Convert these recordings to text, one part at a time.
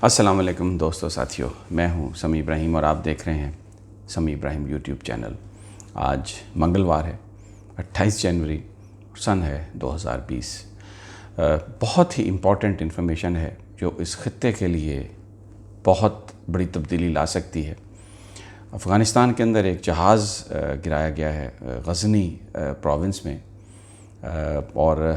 السلام علیکم دوستو ساتھیو، میں ہوں سمیع ابراہیم اور آپ دیکھ رہے ہیں سمیع ابراہیم یوٹیوب چینل۔ آج منگلوار ہے، 28 جنوری، سن ہے 2020۔ بہت ہی امپورٹنٹ انفارمیشن ہے جو اس خطے کے لیے بہت بڑی تبدیلی لا سکتی ہے۔ افغانستان کے اندر ایک جہاز گرایا گیا ہے غزنی پروونس میں، اور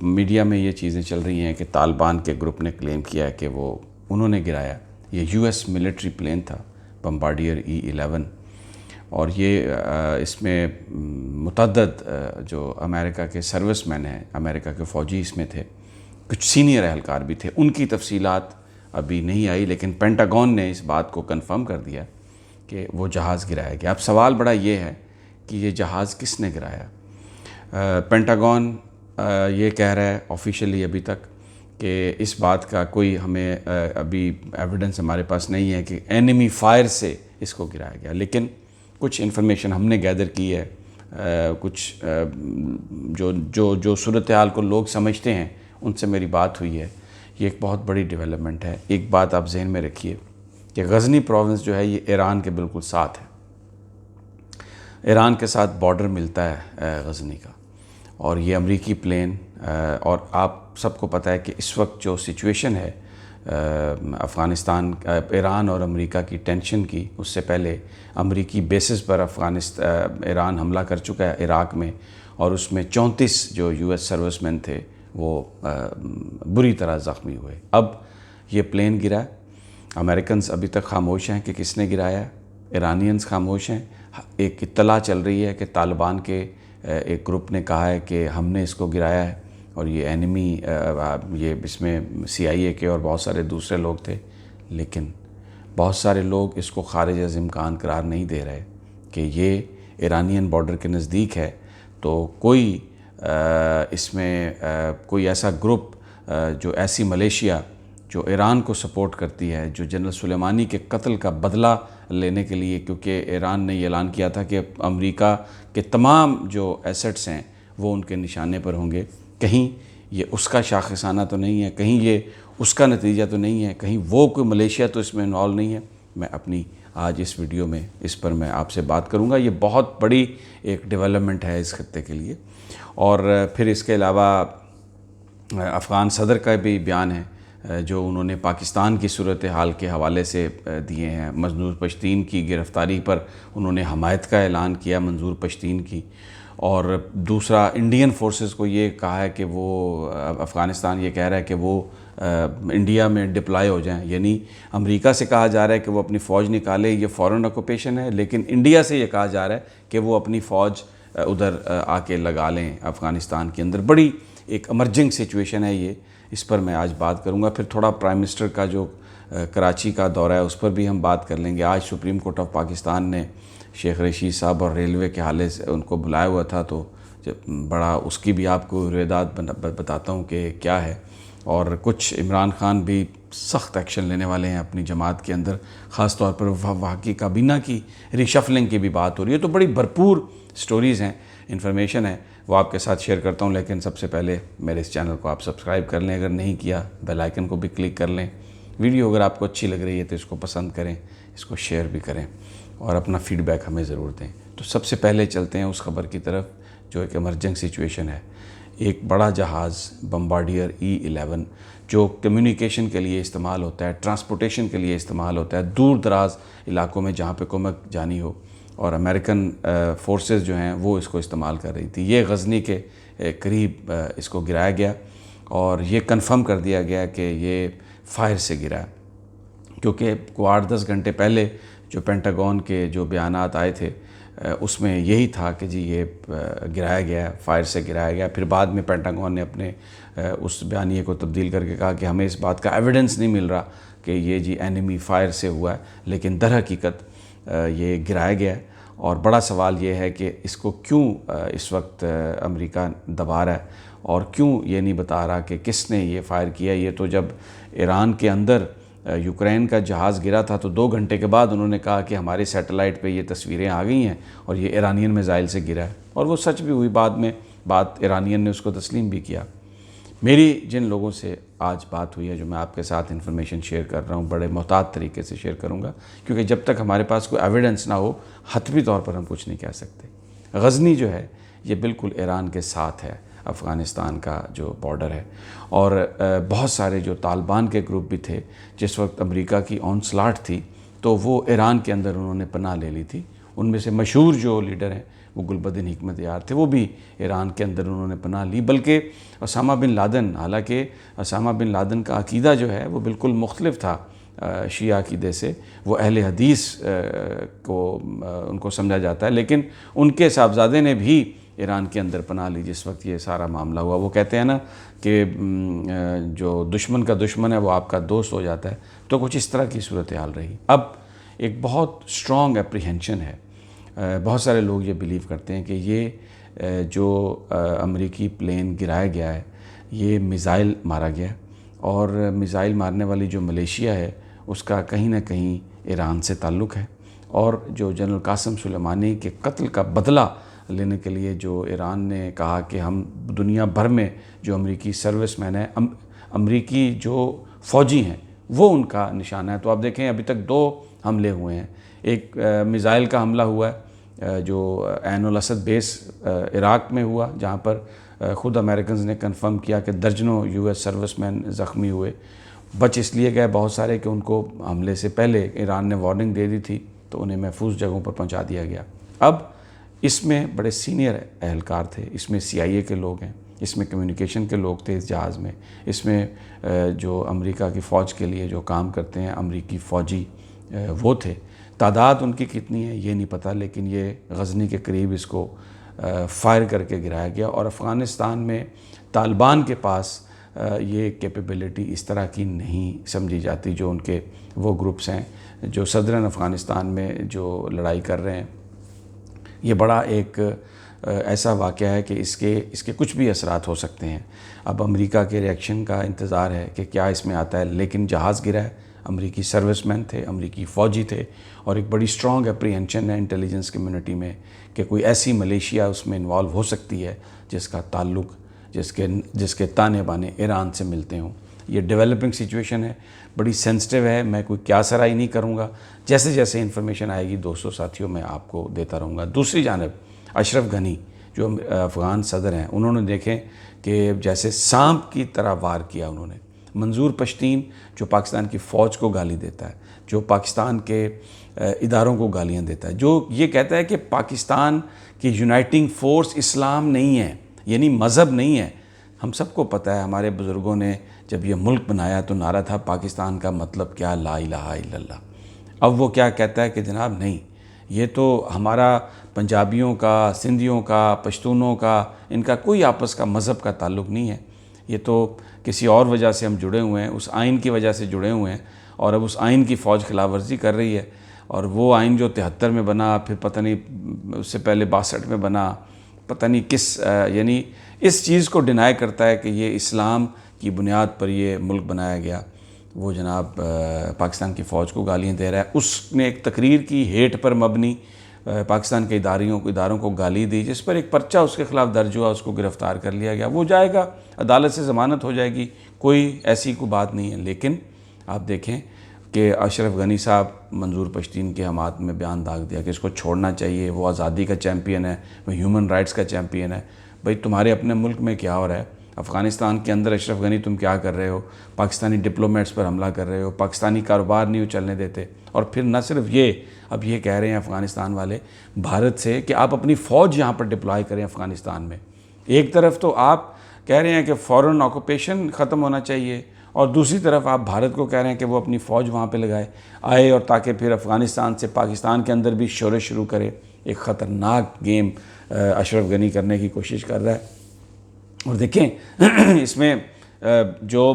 میڈیا میں یہ چیزیں چل رہی ہیں کہ طالبان کے گروپ نے کلیم کیا ہے کہ وہ انہوں نے گرایا۔ یہ یو ایس ملٹری پلین تھا، بمبارڈیئر E-11، اور یہ اس میں متعدد جو امریکہ کے سروس مین ہیں، امریکہ کے فوجی اس میں تھے، کچھ سینئر اہلکار بھی تھے۔ ان کی تفصیلات ابھی نہیں آئی، لیکن پینٹاگون نے اس بات کو کنفرم کر دیا کہ وہ جہاز گرایا گیا۔ اب سوال بڑا یہ ہے کہ یہ جہاز کس نے گرایا؟ پینٹاگون یہ کہہ رہا ہے آفیشیلی ابھی تک کہ اس بات کا کوئی ہمیں ابھی ایویڈنس ہمارے پاس نہیں ہے کہ اینیمی فائر سے اس کو گرایا گیا، لیکن کچھ انفارمیشن ہم نے گیدر کی ہے، کچھ جو صورتحال کو لوگ سمجھتے ہیں ان سے میری بات ہوئی ہے۔ یہ ایک بہت بڑی ڈیولپمنٹ ہے۔ ایک بات آپ ذہن میں رکھیے کہ غزنی پروونس جو ہے یہ ایران کے بالکل ساتھ ہے، ایران کے ساتھ بارڈر ملتا ہے غزنی کا، اور یہ امریکی پلین، اور آپ سب کو پتہ ہے کہ اس وقت جو سچویشن ہے افغانستان، ایران اور امریکہ کی ٹینشن کی، اس سے پہلے امریکی بیسز پر ایران حملہ کر چکا ہے عراق میں، اور اس میں 34 جو یو ایس سروس مین تھے وہ بری طرح زخمی ہوئے۔ اب یہ پلین گرا، امریکنز ابھی تک خاموش ہیں کہ کس نے گرایا، ایرانینز خاموش ہیں۔ ایک اطلاع چل رہی ہے کہ طالبان کے ایک گروپ نے کہا ہے کہ ہم نے اس کو گرایا ہے، اور یہ اینیمی، یہ اس میں CIA کے اور بہت سارے دوسرے لوگ تھے، لیکن بہت سارے لوگ اس کو خارج از امکان قرار نہیں دے رہے کہ یہ ایرانین بارڈر کے نزدیک ہے، تو کوئی اس میں کوئی ایسا گروپ جو ایسی ملیشیا جو ایران کو سپورٹ کرتی ہے، جو جنرل سلیمانی کے قتل کا بدلہ لینے کے لیے، کیونکہ ایران نے یہ اعلان کیا تھا کہ امریکہ کے تمام جو ایسٹس ہیں وہ ان کے نشانے پر ہوں گے، کہیں یہ اس کا شاخصانہ تو نہیں ہے، کہیں یہ اس کا نتیجہ تو نہیں ہے، کہیں وہ کوئی ملیشیا تو اس میں انوالو نہیں ہے۔ میں اپنی آج اس ویڈیو میں اس پر میں آپ سے بات کروں گا۔ یہ بہت بڑی ایک ڈیولپمنٹ ہے اس خطے کے لیے۔ اور پھر اس کے علاوہ افغان صدر کا بھی بیان ہے جو انہوں نے پاکستان کی صورتحال کے حوالے سے دیے ہیں۔ منظور پشتین کی گرفتاری پر انہوں نے حمایت کا اعلان کیا، منظور پشتین کی، اور دوسرا انڈین فورسز کو یہ کہا ہے کہ وہ افغانستان یہ کہہ رہا ہے کہ وہ انڈیا میں ڈپلائی ہو جائیں، یعنی امریکہ سے کہا جا رہا ہے کہ وہ اپنی فوج نکالے، یہ فورن آکوپیشن ہے، لیکن انڈیا سے یہ کہا جا رہا ہے کہ وہ اپنی فوج ادھر آ کے لگا لیں افغانستان کے اندر۔ بڑی ایک ایمرجنگ سچویشن ہے یہ، اس پر میں آج بات کروں گا۔ پھر تھوڑا پرائم منسٹر کا جو کراچی کا دورہ ہے اس پر بھی ہم بات کر لیں گے۔ آج سپریم کورٹ آف پاکستان نے شیخ رشید صاحب اور ریلوے کے حوالے سے ان کو بلایا ہوا تھا، تو بڑا اس کی بھی آپ کو روایات بتاتا ہوں کہ کیا ہے۔ اور کچھ عمران خان بھی سخت ایکشن لینے والے ہیں اپنی جماعت کے اندر، خاص طور پر وہاں کی کابینہ کی ریشفلنگ کی بھی بات ہو رہی ہے۔ تو بڑی بھرپور سٹوریز ہیں، انفارمیشن ہے، وہ آپ کے ساتھ شیئر کرتا ہوں۔ لیکن سب سے پہلے میرے اس چینل کو آپ سبسکرائب کر لیں، اگر نہیں کیا بیل آئیکن کو بھی کلک کر لیں۔ ویڈیو اگر آپ کو اچھی لگ رہی ہے تو اس کو پسند کریں، اس کو شیئر بھی کریں، اور اپنا فیڈ بیک ہمیں ضرور دیں۔ تو سب سے پہلے چلتے ہیں اس خبر کی طرف جو ایک ایمرجنگ سچویشن ہے۔ ایک بڑا جہاز بمبارڈیئر E-11 جو کمیونیکیشن کے لیے استعمال ہوتا ہے، ٹرانسپورٹیشن کے لیے استعمال ہوتا ہے، دور دراز علاقوں میں جہاں پہ کومک جانی ہو، اور امریکن فورسز جو ہیں وہ اس کو استعمال کر رہی تھی۔ یہ غزنی کے قریب اس کو گرایا گیا، اور یہ کنفرم کر دیا گیا کہ یہ فائر سے گرا ہے، کیونکہ 8-10 گھنٹے پہلے جو پینٹاگون کے جو بیانات آئے تھے اس میں یہی تھا کہ جی یہ گرایا گیا، فائر سے گرایا گیا۔ پھر بعد میں پینٹاگون نے اپنے اس بیانیے کو تبدیل کر کے کہا کہ ہمیں اس بات کا ایویڈنس نہیں مل رہا کہ یہ جی اینیمی فائر سے ہوا ہے، لیکن در حقیقت یہ گرایا گیا ہے۔ اور بڑا سوال یہ ہے کہ اس کو کیوں اس وقت امریکہ دبا رہا ہے، اور کیوں یہ نہیں بتا رہا کہ کس نے یہ فائر کیا۔ یہ تو جب ایران کے اندر یوکرین کا جہاز گرا تھا تو 2 گھنٹے کے بعد انہوں نے کہا کہ ہمارے سیٹلائٹ پہ یہ تصویریں آ گئی ہیں اور یہ ایرانین میزائل سے گرا ہے، اور وہ سچ بھی ہوئی، بعد میں ایرانین نے اس کو تسلیم بھی کیا۔ میری جن لوگوں سے آج بات ہوئی ہے جو میں آپ کے ساتھ انفارمیشن شیئر کر رہا ہوں، بڑے محتاط طریقے سے شیئر کروں گا، کیونکہ جب تک ہمارے پاس کوئی ایویڈنس نہ ہو حتمی طور پر ہم کچھ نہیں کہہ سکتے۔ غزنی جو ہے یہ بالکل ایران کے ساتھ ہے، افغانستان کا جو بارڈر ہے، اور بہت سارے جو طالبان کے گروپ بھی تھے جس وقت امریکہ کی آنسلاٹ تھی تو وہ ایران کے اندر انہوں نے پناہ لے لی تھی۔ ان میں سے مشہور جو لیڈر ہیں وہ گلبدین حکمت یار تھے، وہ بھی ایران کے اندر انہوں نے پناہ لی۔ بلکہ اسامہ بن لادن، حالانکہ اسامہ بن لادن کا عقیدہ جو ہے وہ بالکل مختلف تھا شیعہ عقیدے سے، وہ اہل حدیث کو ان کو سمجھا جاتا ہے، لیکن ان کے صاحبزادے نے بھی ایران کے اندر پناہ لی جس وقت یہ سارا معاملہ ہوا۔ وہ کہتے ہیں نا کہ جو دشمن کا دشمن ہے وہ آپ کا دوست ہو جاتا ہے، تو کچھ اس طرح کی صورتحال رہی۔ اب ایک بہت سٹرونگ اپریہنشن ہے، بہت سارے لوگ یہ بیلیو کرتے ہیں کہ یہ جو امریکی پلین گرایا گیا ہے یہ میزائل مارا گیا، اور میزائل مارنے والی جو ملیشیا ہے اس کا کہیں نہ کہیں ایران سے تعلق ہے، اور جو جنرل قاسم سلیمانی کے قتل کا بدلہ لینے کے لیے جو ایران نے کہا کہ ہم دنیا بھر میں جو امریکی سروس مین ہیں، امریکی جو فوجی ہیں وہ ان کا نشانہ ہے۔ تو آپ دیکھیں ابھی تک 2 حملے ہوئے ہیں، ایک میزائل کا حملہ ہوا ہے جو عین الاسد بیس عراق میں ہوا، جہاں پر خود امریکنز نے کنفرم کیا کہ درجنوں یو ایس سروس مین زخمی ہوئے، بچ اس لیے گئے بہت سارے کہ ان کو حملے سے پہلے ایران نے وارننگ دے دی تھی تو انہیں محفوظ جگہوں پر پہنچا دیا گیا۔ اب اس میں بڑے سینئر اہلکار تھے، اس میں CIA کے لوگ ہیں، اس میں کمیونیکیشن کے لوگ تھے اس جہاز میں، اس میں جو امریکہ کی فوج کے لیے جو کام کرتے ہیں امریکی فوجی وہ تھے۔ تعداد ان کی کتنی ہے یہ نہیں پتہ، لیکن یہ غزنی کے قریب اس کو فائر کر کے گرایا گیا، اور افغانستان میں طالبان کے پاس یہ کیپیبلٹی اس طرح کی نہیں سمجھی جاتی، جو ان کے وہ گروپس ہیں جو صدرن افغانستان میں جو لڑائی کر رہے ہیں۔ یہ بڑا ایک ایسا واقعہ ہے کہ اس کے کچھ بھی اثرات ہو سکتے ہیں۔ اب امریکہ کے ریئیکشن کا انتظار ہے کہ کیا اس میں آتا ہے، لیکن جہاز گرا ہے، امریکی سروس مین تھے، امریکی فوجی تھے، اور ایک بڑی سٹرونگ اپریہنشن ہے انٹیلیجنس کمیونٹی میں کہ کوئی ایسی ملیشیا اس میں انوالو ہو سکتی ہے جس کا تعلق جس کے تانے بانے ایران سے ملتے ہوں۔ یہ ڈیولپنگ سچویشن ہے، بڑی سینسٹیو ہے، میں کوئی کیا سرائی نہیں کروں گا، جیسے جیسے انفارمیشن آئے گی دوستوں ساتھیوں میں آپ کو دیتا رہوں گا۔ دوسری جانب اشرف غنی جو افغان صدر ہیں، انہوں نے دیکھیں کہ جیسے سانپ کی طرح وار کیا انہوں نے۔ منظور پشتین جو پاکستان کی فوج کو گالی دیتا ہے، جو پاکستان کے اداروں کو گالیاں دیتا ہے، جو یہ کہتا ہے کہ پاکستان کی یونائٹنگ فورس اسلام نہیں ہے، یعنی مذہب نہیں ہے۔ ہم سب کو پتہ ہے، ہمارے بزرگوں نے جب یہ ملک بنایا تو نعرہ تھا پاکستان کا مطلب کیا، لا الہ الا اللہ۔ اب وہ کیا کہتا ہے کہ جناب نہیں، یہ تو ہمارا پنجابیوں کا، سندھیوں کا، پشتونوں کا، ان کا کوئی آپس کا مذہب کا تعلق نہیں ہے، یہ تو کسی اور وجہ سے ہم جڑے ہوئے ہیں، اس آئین کی وجہ سے جڑے ہوئے ہیں، اور اب اس آئین کی فوج خلاف ورزی کر رہی ہے، اور وہ آئین جو 73 میں بنا، پھر پتہ نہیں اس سے پہلے 62 میں بنا، پتہ نہیں کس، یعنی اس چیز کو ڈینائی کرتا ہے کہ یہ اسلام کی بنیاد پر یہ ملک بنایا گیا۔ وہ جناب پاکستان کی فوج کو گالیاں دے رہا ہے۔ اس نے ایک تقریر کی ہیٹ پر مبنی، پاکستان کے اداروں کو گالی دی، جس پر ایک پرچہ اس کے خلاف درج ہوا، اس کو گرفتار کر لیا گیا، وہ جائے گا، عدالت سے ضمانت ہو جائے گی، کوئی ایسی کوئی بات نہیں ہے۔ لیکن آپ دیکھیں کہ اشرف غنی صاحب منظور پشتین کے حمایت میں بیان داغ دیا کہ اس کو چھوڑنا چاہیے، وہ آزادی کا چیمپئن ہے، وہ ہیومن رائٹس کا چیمپئن ہے۔ بھئی تمہارے اپنے ملک میں کیا ہو رہا ہے؟ افغانستان کے اندر اشرف غنی تم کیا کر رہے ہو؟ پاکستانی ڈپلومیٹس پر حملہ کر رہے ہو، پاکستانی کاروبار نہیں چلنے دیتے، اور پھر نہ صرف یہ، اب یہ کہہ رہے ہیں افغانستان والے بھارت سے کہ آپ اپنی فوج یہاں پر ڈپلائی کریں افغانستان میں۔ ایک طرف تو آپ کہہ رہے ہیں کہ فورن آکوپیشن ختم ہونا چاہیے، اور دوسری طرف آپ بھارت کو کہہ رہے ہیں کہ وہ اپنی فوج وہاں پہ آئے، اور تاکہ پھر افغانستان سے پاکستان کے اندر بھی شورش شروع کرے۔ ایک خطرناک گیم اشرف غنی کرنے کی کوشش کر رہا ہے۔ اور دیکھیں اس میں جو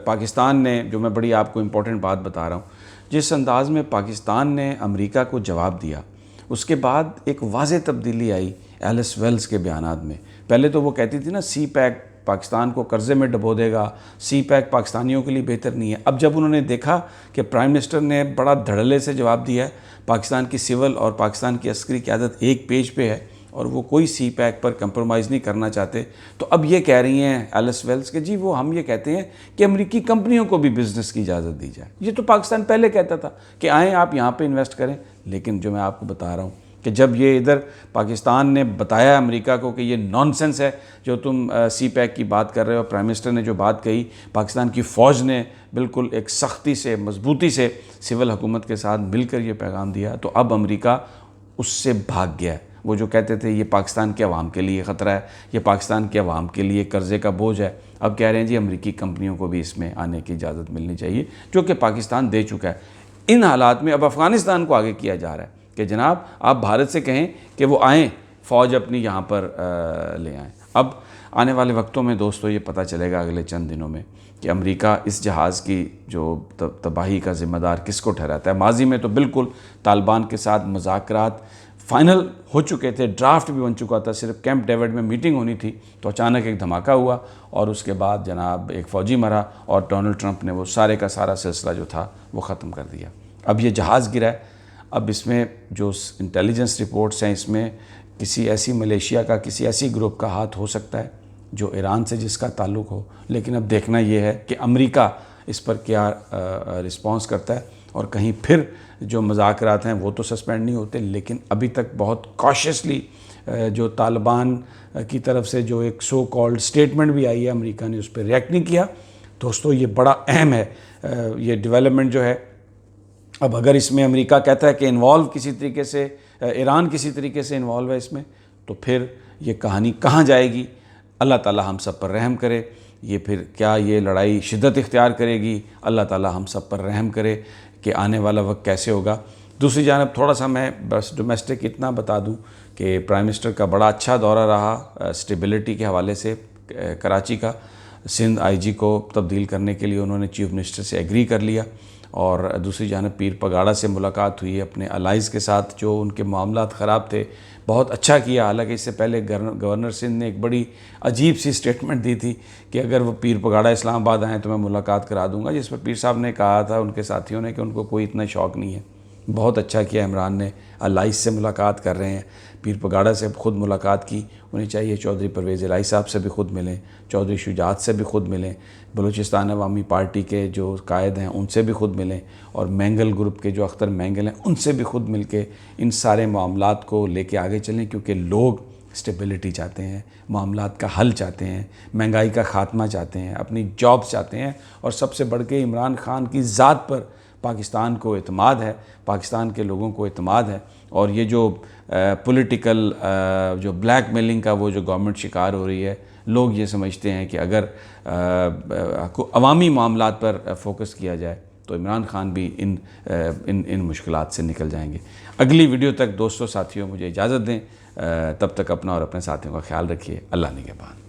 پاکستان نے، جو میں بڑی آپ کو امپورٹنٹ بات بتا رہا ہوں، جس انداز میں پاکستان نے امریکہ کو جواب دیا، اس کے بعد ایک واضح تبدیلی آئی ایلس ویلز کے بیانات میں۔ پہلے تو وہ کہتی تھی نا سی پیک پاکستان کو قرضے میں ڈبو دے گا، سی پیک پاکستانیوں کے لیے بہتر نہیں ہے۔ اب جب انہوں نے دیکھا کہ پرائم منسٹر نے بڑا دھڑلے سے جواب دیا ہے، پاکستان کی سول اور پاکستان کی عسکری قیادت ایک پیج پہ ہے، اور وہ کوئی سی پیک پر کمپرومائز نہیں کرنا چاہتے، تو اب یہ کہہ رہی ہیں ایلس ویلس کہ جی وہ ہم یہ کہتے ہیں کہ امریکی کمپنیوں کو بھی بزنس کی اجازت دی جائے۔ یہ تو پاکستان پہلے کہتا تھا کہ آئیں آپ یہاں پہ انویسٹ کریں، لیکن جو میں آپ کو بتا رہا ہوں کہ جب یہ ادھر پاکستان نے بتایا امریکہ کو کہ یہ نان سینس ہے جو تم سی پیک کی بات کر رہے ہو، پرائم منسٹر نے جو بات کہی، پاکستان کی فوج نے بالکل ایک سختی سے مضبوطی سے سول حکومت کے ساتھ مل کر یہ پیغام دیا، تو اب امریکہ اس سے بھاگ گیا ہے۔ وہ جو کہتے تھے یہ پاکستان کے عوام کے لیے خطرہ ہے، یہ پاکستان کے عوام کے لیے قرضے کا بوجھ ہے، اب کہہ رہے ہیں جی امریکی کمپنیوں کو بھی اس میں آنے کی اجازت ملنی چاہیے، جو کہ پاکستان دے چکا ہے۔ ان حالات میں اب افغانستان کو آگے کیا جا رہا ہے کہ جناب آپ بھارت سے کہیں کہ وہ آئیں، فوج اپنی یہاں پر لے آئیں۔ اب آنے والے وقتوں میں دوستو یہ پتہ چلے گا اگلے چند دنوں میں کہ امریکہ اس جہاز کی جو تباہی کا ذمہ دار کس کو ٹھہراتا ہے۔ ماضی میں تو بالکل طالبان کے ساتھ مذاکرات فائنل ہو چکے تھے، ڈرافٹ بھی بن چکا تھا، صرف کیمپ ڈیوڈ میں میٹنگ ہونی تھی، تو اچانک ایک دھماکہ ہوا اور اس کے بعد جناب ایک فوجی مرا اور ڈونلڈ ٹرمپ نے وہ سارے کا سارا سلسلہ جو تھا وہ ختم کر دیا۔ اب یہ جہاز گرا ہے، اب اس میں جو انٹیلیجنس رپورٹس ہیں اس میں کسی ایسی ملیشیا کا، کسی ایسی گروپ کا ہاتھ ہو سکتا ہے جو ایران سے جس کا تعلق ہو، لیکن اب دیکھنا یہ ہے کہ امریکہ اس پر کیا رسپانس کرتا ہے، اور کہیں پھر جو مذاکرات ہیں وہ تو سسپینڈ نہیں ہوتے، لیکن ابھی تک بہت کاشیسلی جو طالبان کی طرف سے جو ایک سو کالڈ سٹیٹمنٹ بھی آئی ہے، امریکہ نے اس پہ ریئیکٹ نہیں کیا۔ دوستو یہ بڑا اہم ہے یہ ڈیولپمنٹ جو ہے۔ اب اگر اس میں امریکہ کہتا ہے کہ انوالو کسی طریقے سے، ایران کسی طریقے سے انوالو ہے اس میں، تو پھر یہ کہانی کہاں جائے گی؟ اللہ تعالی ہم سب پر رحم کرے۔ یہ پھر کیا یہ لڑائی شدت اختیار کرے گی؟ اللہ تعالی ہم سب پر رحم کرے کہ آنے والا وقت کیسے ہوگا۔ دوسری جانب تھوڑا سا میں بس ڈومیسٹک اتنا بتا دوں کہ پرائم منسٹر کا بڑا اچھا دورہ رہا اسٹیبلٹی کے حوالے سے۔ کراچی کا سندھ آئی جی کو تبدیل کرنے کے لیے انہوں نے چیف منسٹر سے ایگری کر لیا، اور دوسری جانب پیر پگاڑا سے ملاقات ہوئی اپنے الائز کے ساتھ جو ان کے معاملات خراب تھے، بہت اچھا کیا۔ حالانکہ اس سے پہلے گورنر سندھ نے ایک بڑی عجیب سی سٹیٹمنٹ دی تھی کہ اگر وہ پیر پگاڑا اسلام آباد آئیں تو میں ملاقات کرا دوں گا، جس پر پیر صاحب نے کہا تھا ان کے ساتھیوں نے کہ ان کو کوئی اتنا شوق نہیں ہے۔ بہت اچھا کیا عمران نے، الائز سے ملاقات کر رہے ہیں، پیر پگاڑا سے خود ملاقات کی، انہیں چاہیے چودھری پرویز الہی صاحب سے بھی خود ملیں، چودھری شجاعت سے بھی خود ملیں، بلوچستان عوامی پارٹی کے جو قائد ہیں ان سے بھی خود ملیں، اور مینگل گروپ کے جو اختر مینگل ہیں ان سے بھی خود مل کے ان سارے معاملات کو لے کے آگے چلیں، کیونکہ لوگ اسٹیبلٹی چاہتے ہیں، معاملات کا حل چاہتے ہیں، مہنگائی کا خاتمہ چاہتے ہیں، اپنی جابس چاہتے ہیں، اور سب سے بڑھ کے عمران خان کی ذات پر پاکستان کو اعتماد ہے، پاکستان کے لوگوں کو اعتماد ہے۔ اور یہ جو پولیٹیکل جو بلیک میلنگ کا وہ جو گورنمنٹ شکار ہو رہی ہے، لوگ یہ سمجھتے ہیں کہ اگر عوامی معاملات پر فوکس کیا جائے تو عمران خان بھی ان مشکلات سے نکل جائیں گے۔ اگلی ویڈیو تک دوستوں ساتھیوں مجھے اجازت دیں، تب تک اپنا اور اپنے ساتھیوں کا خیال رکھیے۔ اللہ نگہبان۔